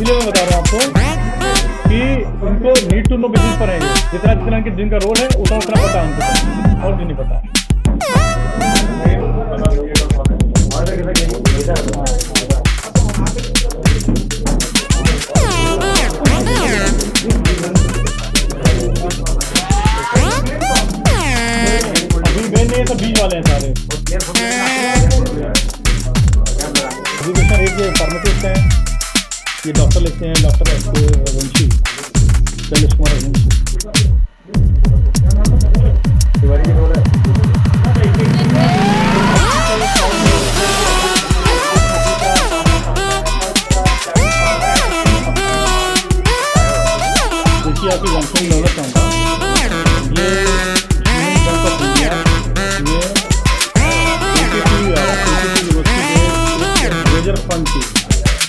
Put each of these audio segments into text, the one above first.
इसलिए मैं बता रहा हूँ आपको कि उनको नीड टू नो बेसिस पर है, जितना जितना जिनका रोल है उतना उतना पता है उनको, और भी नहीं पता। अभी मेन नहीं है तो बीज वाले हैं सारे। एजुकेशन एक ये फार्मासिस्ट हैं, ये डॉक्टर लिखते हैं, डॉक्टर रघुवंशी, शैलेश कुमार रघुवंशी। तिवारी की रोल है। देखिए आपकी जानकारी लेना चाहूँगा, ये यूनियन बैंक ऑफ इंडिया, ये मेजर फंड थी,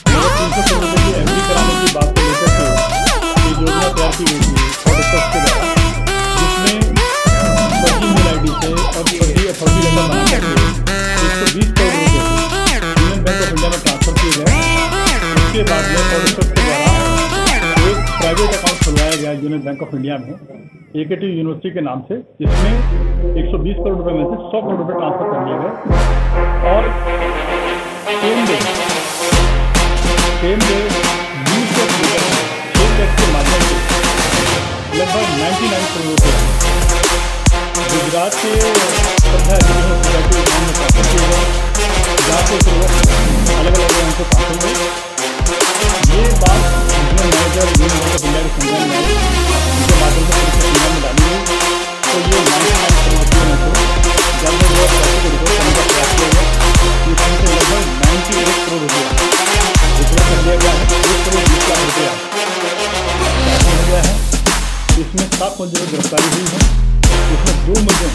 300 करोड़ रुपये की एफडी कराने की बात को लेकर के ये योजना तैयार की गई थी ऑडिटर्स के द्वारा, जिसमें फर्जी मेल आई डी से और फर्जी लेटर बना करके 120 करोड़ रुपये यूनियन बैंक ऑफ इंडिया में ट्रांसफर किए गए। उसके बाद में ऑडिटर्स के द्वारा एक प्राइवेट अकाउंट खुलवाया गया यूनियन बैंक ऑफ इंडिया में एकेटी यूनिवर्सिटी के नाम से, जिसमें 120 करोड़ रुपये में से 100 करोड़ रुपये ट्रांसफर कर दिए गए। और सेम डे न्यूज के टैक्स के माध्यम से लगभग 99 करोड़ रुपये गुजरात के श्रद्धा एजुकेशन सोसाइटी में ट्रांसफर किए गए, जहाँ से अलग अलग उनको ट्रांसफर हुए। ये बात regional manager union bank of India के संज्ञान में उनके माध्यम से सीमा में डाली गई। तो ये 99 करोड़ रुपये में से जल्द से जल्द पैसे को रिकवर करने का प्रयास किया गया। इसमें से लगभग 98 करोड़ रुपये रिकवर कर लिया गया है। 1 करोड़ 20 लाख रुपया हो गया है। इसमें 7 मुलजिम की गिरफ्तारी हुई है। इसमें 2 मुलजिम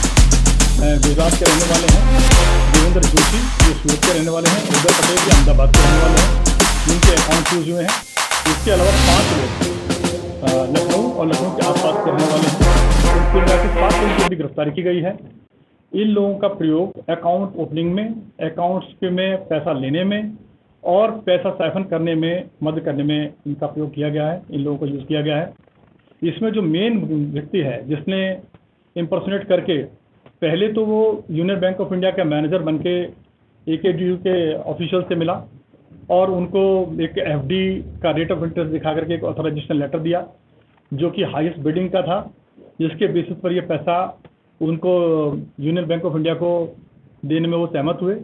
गुजरात के रहने वाले हैं, देवेंद्र जोशी जो सूरत के रहने वाले हैं, उदय पटेल जो अहमदाबाद के रहने वाले हैं, जिनके अकाउंट यूज हुए हैं। इसके अलावा 5 लोग लखनऊ और लखनऊ के आसपास के रहने वाले हैं। कुल मिलाकर 7 लोगों की भी गिरफ्तारी की गई है। इन लोगों का प्रयोग अकाउंट ओपनिंग में, अकाउंट्स के में पैसा लेने में और पैसा साइफन करने में, मदद करने में इनका प्रयोग किया गया है, इन लोगों को यूज़ किया गया है। इसमें जो मेन व्यक्ति है जिसने इम्पर्सनेट करके, पहले तो वो यूनियन बैंक ऑफ इंडिया का मैनेजर बन के AKTU के ऑफिशियल से मिला और उनको एक एफडी का रेट ऑफ इंटरेस्ट दिखा करके एक ऑथराइजेशन लेटर दिया, जो कि हाईएस्ट बिडिंग का था, जिसके बेसिस पर ये पैसा उनको यूनियन बैंक ऑफ इंडिया को देने में वो सहमत हुए।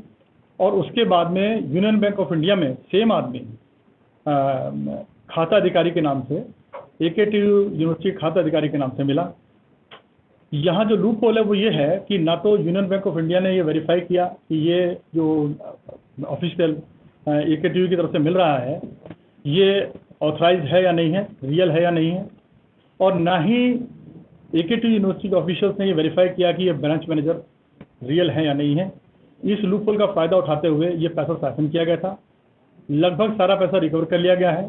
और उसके बाद में यूनियन बैंक ऑफ इंडिया में सेम आदमी खाता अधिकारी के नाम से, AKTU यूनिवर्सिटी खाता अधिकारी के नाम से मिला। यहाँ जो लूप होल है वो ये है कि ना तो यूनियन बैंक ऑफ इंडिया ने ये वेरीफाई किया कि ये जो ऑफिशियल AKTU की तरफ से मिल रहा है ये ऑथराइज है या नहीं है, रियल है या नहीं है, और ना ही AKTU यूनिवर्सिटी के ऑफिशियल्स ने ये वेरीफाई किया कि ये ब्रांच मैनेजर रियल है या नहीं है। इस लूप होल का फ़ायदा उठाते हुए ये पैसा साइफन किया गया था। लगभग सारा पैसा रिकवर कर लिया गया है।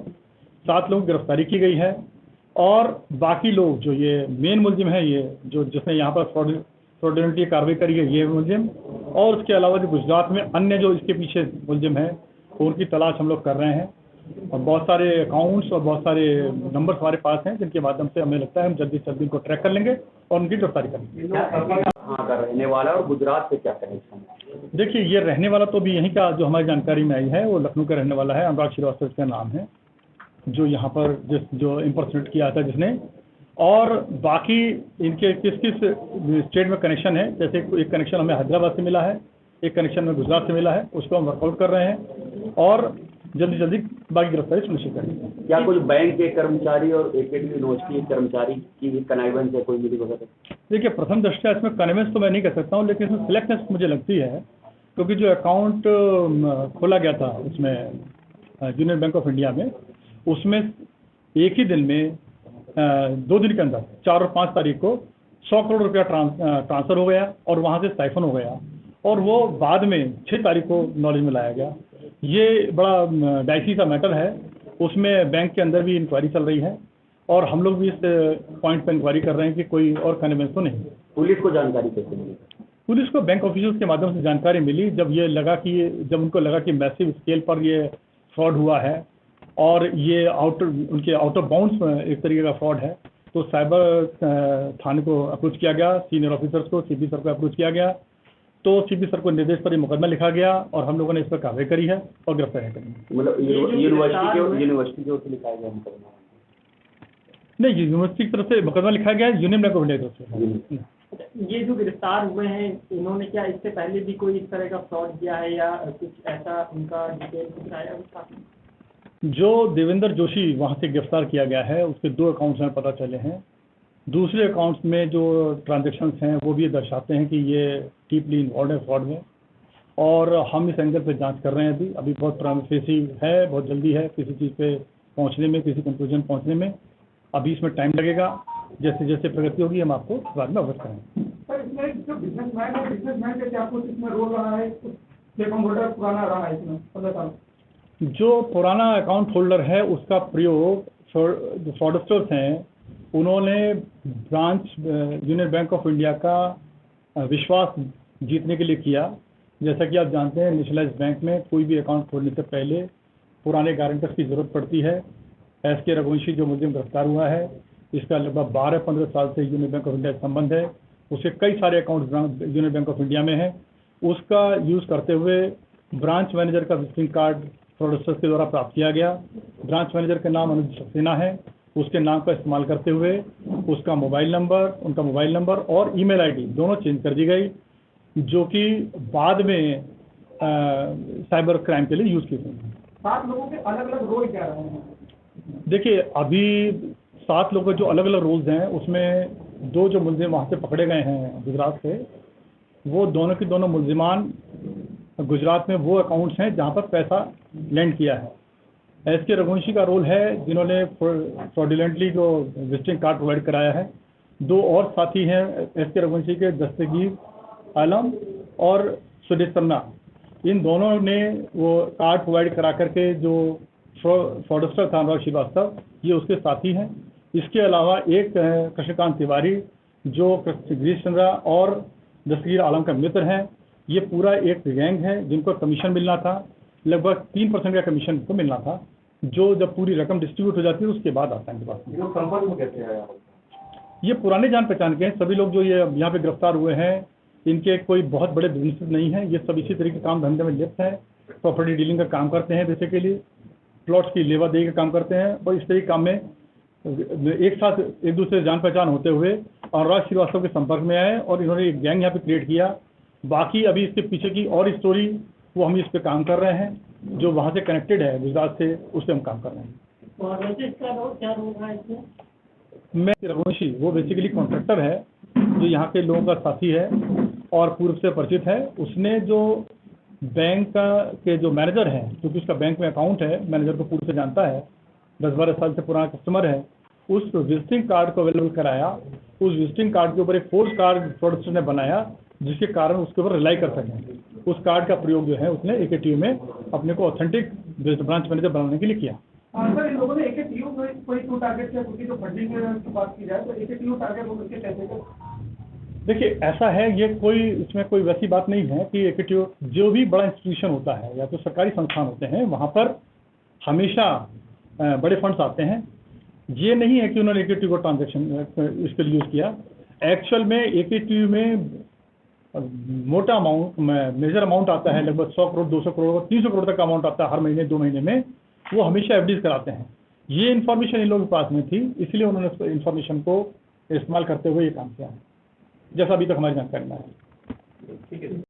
7 लोगों की गिरफ्तारी की गई है और बाकी लोग जो ये मेन मुलजिम है, ये जो जिसने यहाँ पर फ्रॉडुलेंटली कार्रवाई करी है, ये मुलजिम, और उसके अलावा जो गुजरात में अन्य जो इसके पीछे मुलजिम हैं उनकी तलाश हम लोग कर रहे हैं। और बहुत सारे अकाउंट्स और बहुत सारे नंबर्स हमारे पास हैं, जिनके माध्यम से हमें लगता है हम जल्दी से जल्दी उनको ट्रैक कर लेंगे और उनकी गिरफ्तारी करेंगे। कहाँ का रहने वाला और गुजरात से क्या कनेक्शन? देखिए, ये रहने वाला तो भी यहीं का, जो हमारी जानकारी में आई है, वो लखनऊ का रहने वाला है। अनुराग श्रीवास्तव का नाम है, जो यहाँ पर जो इम्पर्सनेट किया था जिसने। और बाकी इनके किस किस स्टेट में कनेक्शन है, जैसे एक कनेक्शन हमें हैदराबाद से मिला है, एक कनेक्शन में गुजरात से मिला है, उसको हम वर्कआउट कर रहे हैं और जल्दी जल्दी बाकी गिरफ्तारी सुनिश्चित करेंगे। क्या कुछ बैंक के कर्मचारी और AKTU यूनिवर्सिटी के कर्मचारी की कनेक्शन है, कोई मिली वगैरह? देखिए, प्रथम दृष्टया इसमें कनेक्शन तो मैं नहीं कह सकता हूँ, लेकिन इसमें सिलेक्टनेस मुझे लगती है, क्योंकि जो अकाउंट खोला गया था उसमें यूनियन बैंक ऑफ इंडिया में, उसमें एक ही दिन में 2 दिन के अंदर 4 और 5 तारीख को 100 करोड़ रुपया ट्रांसफ़र हो गया और वहाँ से साइफन हो गया, और वो बाद में 6 तारीख को नॉलेज में लाया गया। ये बड़ा डाइसी सा मैटर है। उसमें बैंक के अंदर भी इंक्वायरी चल रही है और हम लोग भी इस पॉइंट पर इंक्वायरी कर रहे हैं कि कोई और कन्वेंस तो नहीं। पुलिस को जानकारी कैसे मिली? पुलिस को बैंक ऑफिसर्स के माध्यम से जानकारी मिली, जब उनको लगा कि मैसिव स्केल पर ये फ्रॉड हुआ है और ये उनके आउट ऑफ बाउंड्स एक तरीके का फ्रॉड है। तो साइबर थाने को अप्रोच किया गया, सीनियर ऑफिसर्स को, सीपी सर को अप्रोच किया गया। तो सीपी सर को निर्देश पर ये मुकदमा लिखा गया और हम लोगों ने इस पर कार्रवाई करी है और गिरफ्तारी करी। मतलब यूनिवर्सिटी के ऊपर लिखा गया मुकदमा? नहीं, यूनिवर्सिटी की तरफ से मुकदमा लिखा गया है, यूनियन बैंक ऑफ इंडिया की तरफ से। ये जो गिरफ्तार हुए हैं, इन्होंने क्या इससे पहले भी कोई इस तरह का फ्रॉड किया है या कुछ ऐसा उनका डिटेल कुछ आया उसका? जो देवेंद्र जोशी वहाँ से गिरफ्तार किया गया है, उसके 2 अकाउंट्स में पता चले हैं। दूसरे अकाउंट्स में जो ट्रांजैक्शंस हैं वो भी ये दर्शाते हैं कि ये डीपली इन्वॉल्व है फ्रॉड में, और हम इस एंगल पे जांच कर रहे हैं। अभी बहुत प्राइमेसी है, बहुत जल्दी है किसी चीज़ पे पहुंचने में, किसी कंक्लूजन पहुंचने में। अभी इसमें टाइम लगेगा, जैसे जैसे प्रगति होगी हम आपको बाद में अवगत करेंगे। सर, इसमें जो बिजनेसमैन है, बिजनेसमैन का क्या कुछ इसमें रोल रहा है? प्लेटफॉर्म होल्डर पुराना रहा है इसमें 15 साल? जो पुराना अकाउंट होल्डर है उसका प्रयोग जो फ्रॉडस्टर्स हैं उन्होंने branch union bank of India का विश्वास जीतने के लिए किया। जैसा कि आप जानते हैं, नेशनलाइज बैंक में कोई भी अकाउंट खोलने से पहले पुराने गारंटर्स की ज़रूरत पड़ती है। एस.के. रघुवंशी जो मुलजिम गिरफ्तार हुआ है, इसका लगभग 12-15 साल से यूनियन बैंक ऑफ इंडिया से संबंध है। उसके कई सारे account union bank of India में हैं। उसका यूज़ करते हुए ब्रांच मैनेजर का विजिटिंग कार्ड फ्रॉडस्टर्स के द्वारा प्राप्त किया गया। ब्रांच मैनेजर का नाम अनुज सक्सेना है। उसके नाम का इस्तेमाल करते हुए उनका मोबाइल नंबर और ईमेल आईडी दोनों चेंज कर दी गई, जो कि बाद में साइबर क्राइम के लिए यूज़ की गई। 7 लोगों के अलग अलग रोल क्या रहे हैं? देखिए, अभी 7 लोगों के जो अलग अलग रोल्स हैं उसमें 2 जो मुलजिम वहाँ से पकड़े गए हैं गुजरात से, वो दोनों के दोनों मुलजिमान गुजरात में वो अकाउंट्स हैं जहाँ पर पैसा लैंड किया है। एस.के. रघुवंशी का रोल है जिन्होंने फ्रॉडुलेंटली जो विजिटिंग कार्ड प्रोवाइड कराया है। 2 और साथी हैं एस.के. रघुवंशी के, दस्तगीर आलम और सुदेश तन्ना। इन दोनों ने वो कार्ड प्रोवाइड करा करके जो फ्रॉडस्टर था अनुराग श्रीवास्तव, ये उसके साथी हैं। इसके अलावा एक कृष्णकांत तिवारी जो गिरीश चंद्रा और दस्तगीर आलम का मित्र हैं। ये पूरा एक गैंग है जिनको कमीशन मिलना था, लगभग 3% का कमीशन को मिलना था, जो जब पूरी रकम डिस्ट्रीब्यूट हो जाती है उसके बाद आता है इनके पास। संपर्क में कैसे आया? ये पुराने जान पहचान के हैं। सभी लोग जो ये यहाँ पे गिरफ्तार हुए हैं, इनके कोई बहुत बड़े बिजनेस नहीं है। ये सब इसी तरह के काम धंधे में लिप्त हैं। प्रॉपर्टी डीलिंग का काम करते हैं, बेसिकली प्लॉट्स की लेवा देवी का काम करते हैं, और इस तरह के काम में एक साथ एक दूसरे जान पहचान होते हुए अनुराग श्रीवास्तव के संपर्क में आए और इन्होंने एक गैंग यहाँ पे क्रिएट किया। बाकी अभी इसके पीछे की और स्टोरी वो हम इस पे काम कर रहे हैं, जो वहाँ से कनेक्टेड है गुजरात से, उससे हम काम कर रहे हैं। और वैसे इसका क्या रोल रहा है इसमें? मैं रघुवंशी वो बेसिकली कॉन्ट्रैक्टर है जो यहाँ के लोगों का साथी है और पूर्व से परिचित है। उसने जो बैंक के जो मैनेजर हैं, क्योंकि उसका बैंक में अकाउंट है, मैनेजर को पूर्व से जानता है, 10-12 साल से पुराना कस्टमर है, उस विजिटिंग कार्ड को अवेलेबल कराया। उस विजिटिंग कार्ड के ऊपर एक फोर्स कार्ड प्रोडक्ट ने बनाया जिसके कारण उसके ऊपर रिलाई कर सकें। उस कार्ड का प्रयोग जो है उसने AKTU में अपने को ऑथेंटिक ब्रांच मैनेजर बनाने के लिए किया। सर, इन लोगों ने AKTU में कोई 2 टारगेट किया, क्योंकि जो फंडिंग की बात की जाए तो AKTU टारगेट होकर के कैसे कर? देखिए, ऐसा है, ये कोई इसमें कोई वैसी बात नहीं है कि AKTU जो भी बड़ा इंस्टीट्यूशन होता है या तो सरकारी संस्थान होते हैं, वहाँ पर हमेशा बड़े फंड्स आते हैं। ये नहीं है कि उन्होंने AKTU को ट्रांजेक्शन इसके लिए यूज़ किया। एक्चुअल में AKTU में मोटा अमाउंट, मेजर अमाउंट आता है, लगभग 100 करोड़, 200 करोड़, 300 करोड़ तक का अमाउंट आता है हर महीने 2 महीने में। वो हमेशा FDs कराते हैं। ये इन्फॉर्मेशन इन लोगों के पास में थी, इसलिए उन्होंने उस इन्फॉर्मेशन को इस्तेमाल करते हुए ये काम किया है, जैसा अभी तक हमारी जानकारी में है। ठीक है।